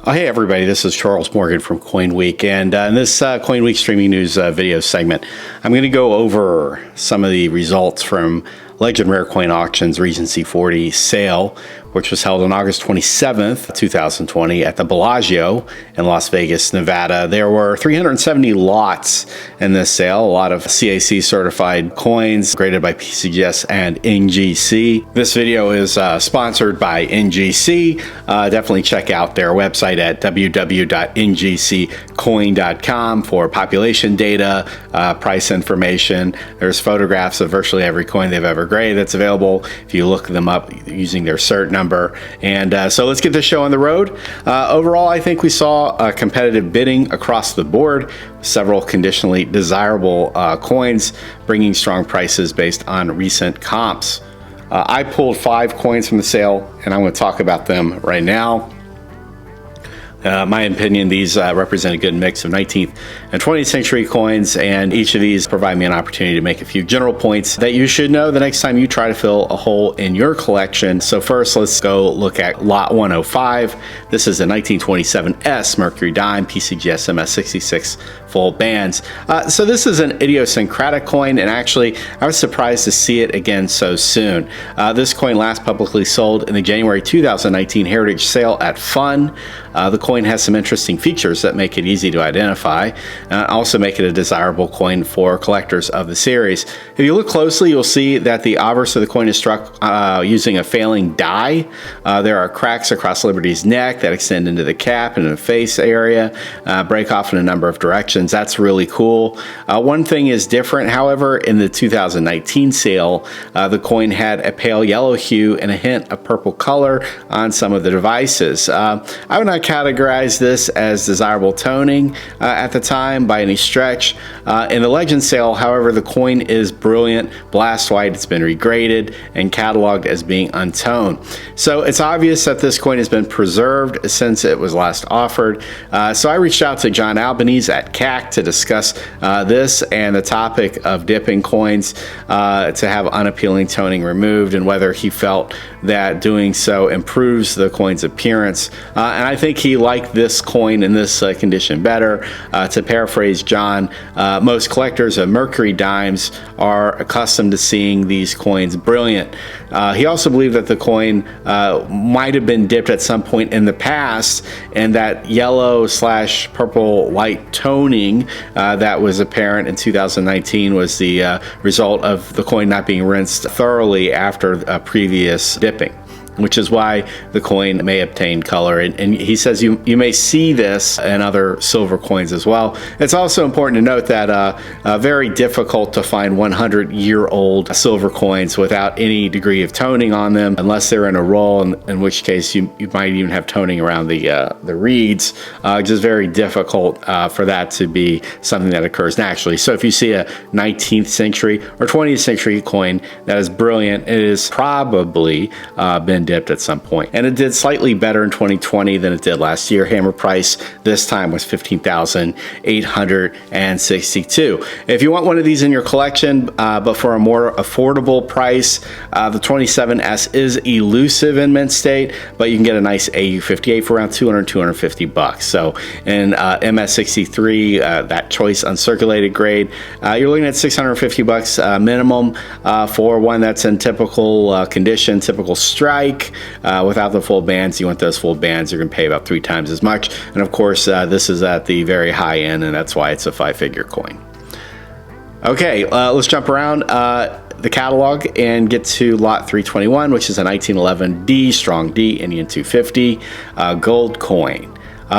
Oh, hey everybody, this is Charles Morgan from CoinWeek, and in this CoinWeek streaming news video segment, I'm going to go over some of the results from Legend Rare Coin Auctions Regency 40 sale, which was held on August 27th, 2020 at the Bellagio in Las Vegas, Nevada. There were 370 lots in this sale, a lot of CAC certified coins graded by PCGS and NGC. This video is sponsored by NGC. Definitely check out their website at www.ngccoin.com for population data, price information. There's photographs of virtually every coin they've ever graded that's available if you look them up using their cert number. And so let's get this show on the road. Overall, I think we saw competitive bidding across the board, several conditionally desirable coins bringing strong prices based on recent comps. I pulled 5 coins from the sale, and I'm going to talk about them right now. My opinion, these represent a good mix of 19th and 20th century coins, and each of these provide me an opportunity to make a few general points that you should know the next time you try to fill a hole in your collection. So first, let's go look at lot 105. This is a 1927S Mercury dime, PCGS MS66 full bands. So this is an idiosyncratic coin, and actually I was surprised to see it again so soon. This coin last publicly sold in the January 2019 Heritage sale at Fun. The coin has some interesting features that make it easy to identify, also make it a desirable coin for collectors of the series. If you look closely, you'll see that the obverse of the coin is struck using a failing die. There are cracks across Liberty's neck that extend into the cap and in the face area, break off in a number of directions. That's really cool. One thing is different, however, in the 2019 sale, the coin had a pale yellow hue and a hint of purple color on some of the devices. I would not categorize this as desirable toning at the time by any stretch. In the Legend sale, however, the coin is brilliant, blast white. It's been regraded and cataloged as being untoned. So it's obvious that this coin has been preserved since it was last offered. So I reached out to John Albanese at CAC to discuss this and the topic of dipping coins to have unappealing toning removed, and whether he felt that doing so improves the coin's appearance. And I think he liked this coin in this condition better. To paraphrase John, most collectors of Mercury dimes are accustomed to seeing these coins brilliant. He also believed that the coin might have been dipped at some point in the past, and that yellow/purple light toning that was apparent in 2019 was the result of the coin not being rinsed thoroughly after a previous dipping, which is why the coin may obtain color. And he says you may see this in other silver coins as well. It's also important to note that very difficult to find 100-year-old silver coins without any degree of toning on them, unless they're in a roll, in which case you might even have toning around the reeds. Just very difficult for that to be something that occurs naturally. So if you see a 19th century or 20th century coin that is brilliant, it has probably been dipped at some point. And it did slightly better in 2020 than it did last year. Hammer price this time was $15,862. If you want one of these in your collection, but for a more affordable price, the 27S is elusive in mint state, but you can get a nice AU58 for around $250. So in MS63, that choice uncirculated grade, you're looking at $650 minimum for one that's in typical condition, typical strike. Without the full bands. You want those full bands, you're going to pay about 3 times as much. And of course, this is at the very high end, and that's why it's a 5-figure coin. Okay, let's jump around the catalog and get to lot 321, which is a 1911 D, strong D, Indian 250 gold coin.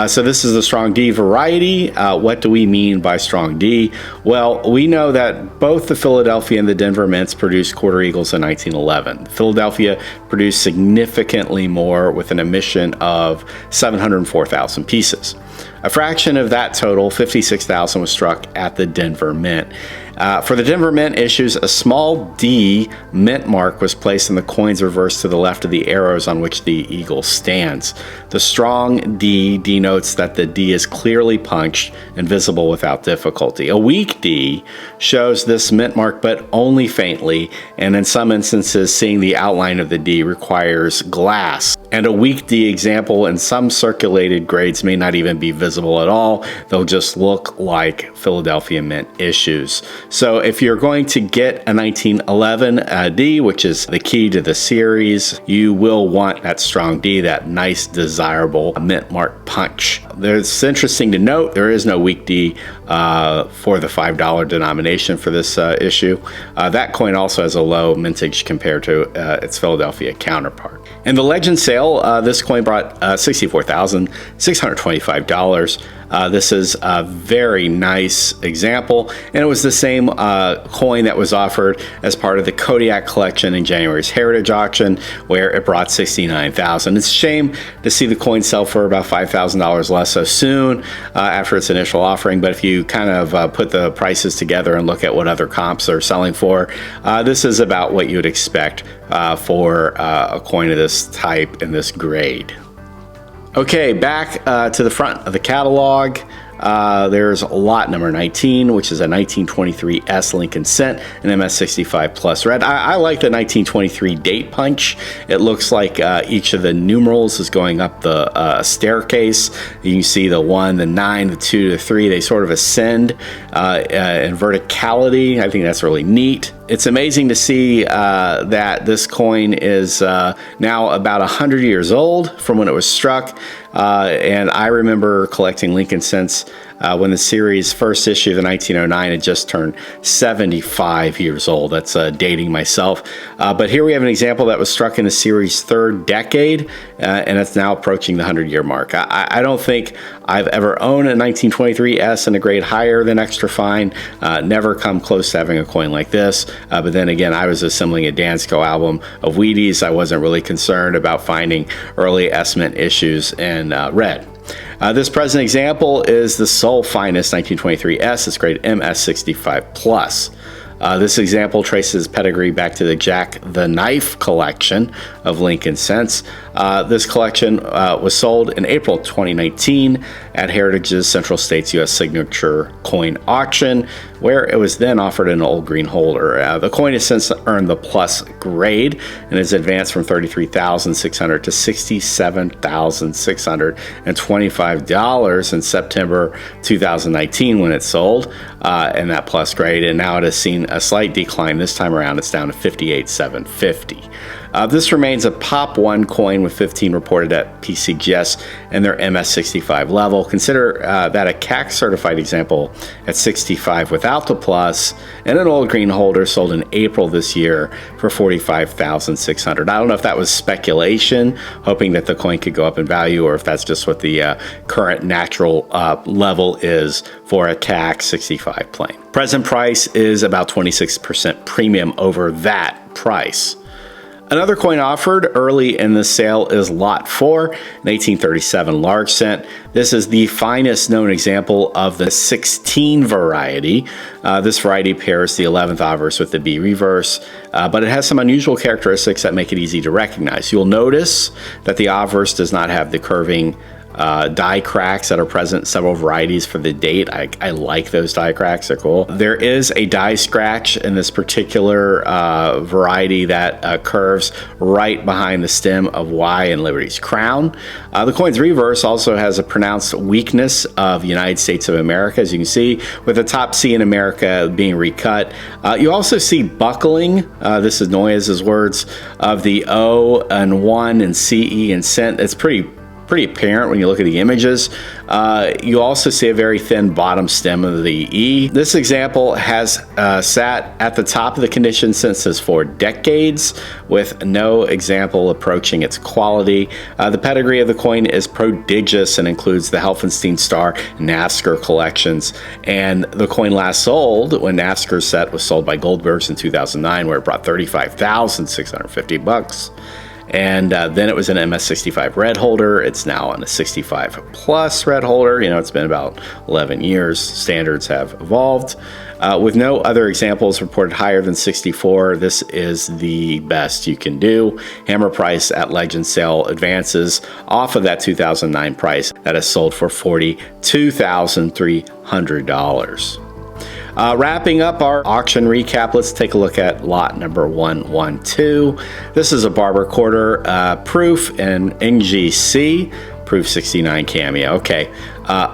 So this is the strong D variety. What do we mean by strong D? Well, we know that both the Philadelphia and the Denver mints produced quarter eagles in 1911. Philadelphia produced significantly more with an emission of 704,000 pieces. A fraction of that total, 56,000, was struck at the Denver mint. For the Denver Mint issues, a small D mint mark was placed in the coin's reverse to the left of the arrows on which the eagle stands. The strong D denotes that the D is clearly punched and visible without difficulty. A weak D shows this mint mark, but only faintly, and in some instances, seeing the outline of the D requires glass. And a weak D example in some circulated grades may not even be visible at all. They'll just look like Philadelphia Mint issues. So if you're going to get a 1911 D, which is the key to the series, you will want that strong D, that nice, desirable mint mark punch. It's interesting to note there is no weak D for the $5 denomination for this issue. That coin also has a low mintage compared to its Philadelphia counterpart. In the Legend sale, this coin brought $64,625. This is a very nice example, and it was the same coin that was offered as part of the Kodiak collection in January's Heritage Auction, where it brought $69,000. It's a shame to see the coin sell for about $5,000 less so soon after its initial offering, but if you kind of put the prices together and look at what other comps are selling for, this is about what you would expect for a coin of this type in this grade. Okay, back to the front of the catalog. There's lot number 19, which is a 1923 S Lincoln Cent, an MS65 Plus red. I like the 1923 date punch. It looks like each of the numerals is going up the staircase. You can see the 1, the 9, the 2, the 3. They sort of ascend in verticality. I think that's really neat. It's amazing to see that this coin is now about 100 years old from when it was struck. And I remember collecting Lincoln Cents when the series first issue of the 1909 had just turned 75 years old. That's dating myself. But here we have an example that was struck in the series' third decade, and it's now approaching the 100-year mark. I don't think I've ever owned a 1923 S in a grade higher than extra fine. Never come close to having a coin like this. But then again, I was assembling a Dansko album of Wheaties. I wasn't really concerned about finding early S Mint issues in red. This present example is the sole finest 1923 S. It's grade MS65 Plus. This example traces pedigree back to the Jack the Knife collection of Lincoln Cents. This collection was sold in April 2019 at Heritage's Central States U.S. Signature Coin Auction, where it was then offered in an old green holder. The coin has since earned the Plus grade and has advanced from $33,600 to $67,625 in September 2019 when it sold in that Plus grade, and now it has seen a slight decline. This time around, it's down to $58,750. This remains a Pop 1 coin with 15 reported at PCGS and their MS65 level. Consider that a CAC certified example at 65 without the Plus and an old green holder sold in April this year for $45,600. I don't know if that was speculation, hoping that the coin could go up in value, or if that's just what the current natural level is for a CAC 65 plain. Present price is about 26% premium over that price. Another coin offered early in the sale is Lot 4, an 1837 large cent. This is the finest known example of the 16 variety. This variety pairs the 11th obverse with the B reverse, but it has some unusual characteristics that make it easy to recognize. You'll notice that the obverse does not have the curving die cracks that are present in several varieties for the date. I like those die cracks, they're cool. There is a die scratch in this particular variety that curves right behind the stem of Y in Liberty's crown. The coin's reverse also has a pronounced weakness of United States of America, as you can see, with the top C in America being recut. You also see buckling, this is Noyes' words, of the O and 1 and CE and cent. It's pretty apparent when you look at the images. You also see a very thin bottom stem of the E. This example has sat at the top of the condition census for decades, with no example approaching its quality. The pedigree of the coin is prodigious and includes the Helfenstein Star NASCAR collections. And the coin last sold when NASCAR's set was sold by Goldberg's in 2009, where it brought $35,650. and then it was an MS65 red holder. It's now on a 65 plus red holder. You know, it's been about 11 years. Standards have evolved. With no other examples reported higher than 64, this is the best you can do. Hammer price at legend sale advances off of that 2009 price that is sold for $42,300. Wrapping up our auction recap, let's take a look at lot number 112. This is a Barber quarter proof in NGC. Proof 69 cameo. Okay,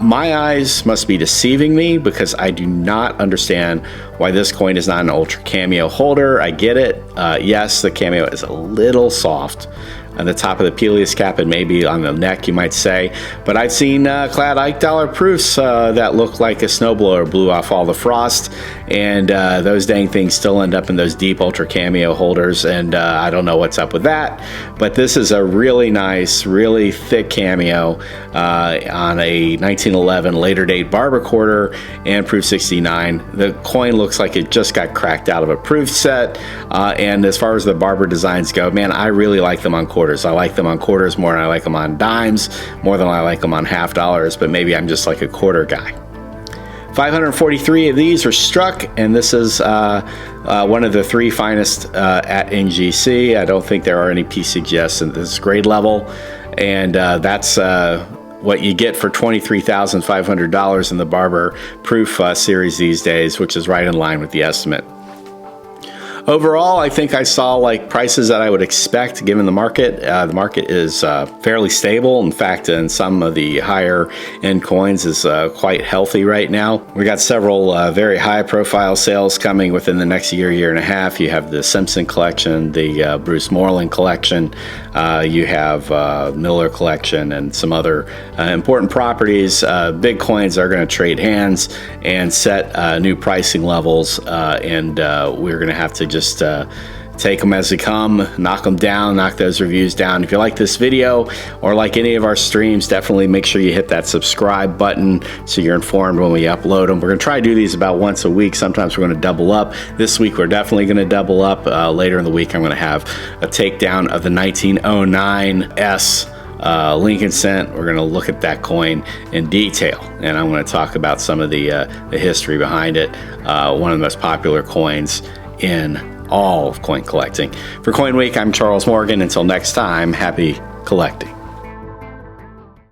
my eyes must be deceiving me because I do not understand why this coin is not an ultra cameo holder. I get it. Yes, the cameo is a little soft on the top of the Peleus cap and maybe on the neck, you might say. But I've seen clad Ike dollar proofs that look like a snowblower blew off all the frost, and those dang things still end up in those deep ultra cameo holders, and I don't know what's up with that. But this is a really nice, really thick cameo on a 1911 later date Barber quarter and proof 69. The coin looks like it just got cracked out of a proof set, and as far as the Barber designs go, man, I really like them on quarters. I like them on quarters more than I like them on dimes, more than I like them on half dollars, but maybe I'm just like a quarter guy. 543 of these are struck, and this is one of the 3 finest at NGC. I don't think there are any PCGS in this grade level, and that's what you get for $23,500 in the Barber proof series these days, which is right in line with the estimate. Overall, I think I saw like prices that I would expect given the market. The market is fairly stable. In fact, in some of the higher end coins is quite healthy right now. We got several very high profile sales coming within the next year and a half. You have the Simpson collection, the Bruce Moreland collection, you have Miller collection, and some other important properties. Big coins are going to trade hands and set new pricing levels, and we're going to have to just take them as they come, knock them down, knock those reviews down. If you like this video or like any of our streams, definitely make sure you hit that subscribe button so you're informed when we upload them. We're going to try to do these about once a week. Sometimes we're going to double up. This week we're definitely going to double up. Later in the week I'm going to have a takedown of the 1909 S Lincoln cent. We're going to look at that coin in detail, and I'm going to talk about some of the history behind it. One of the most popular coins in all of coin collecting. For CoinWeek, I'm Charles Morgan. Until next time, happy collecting.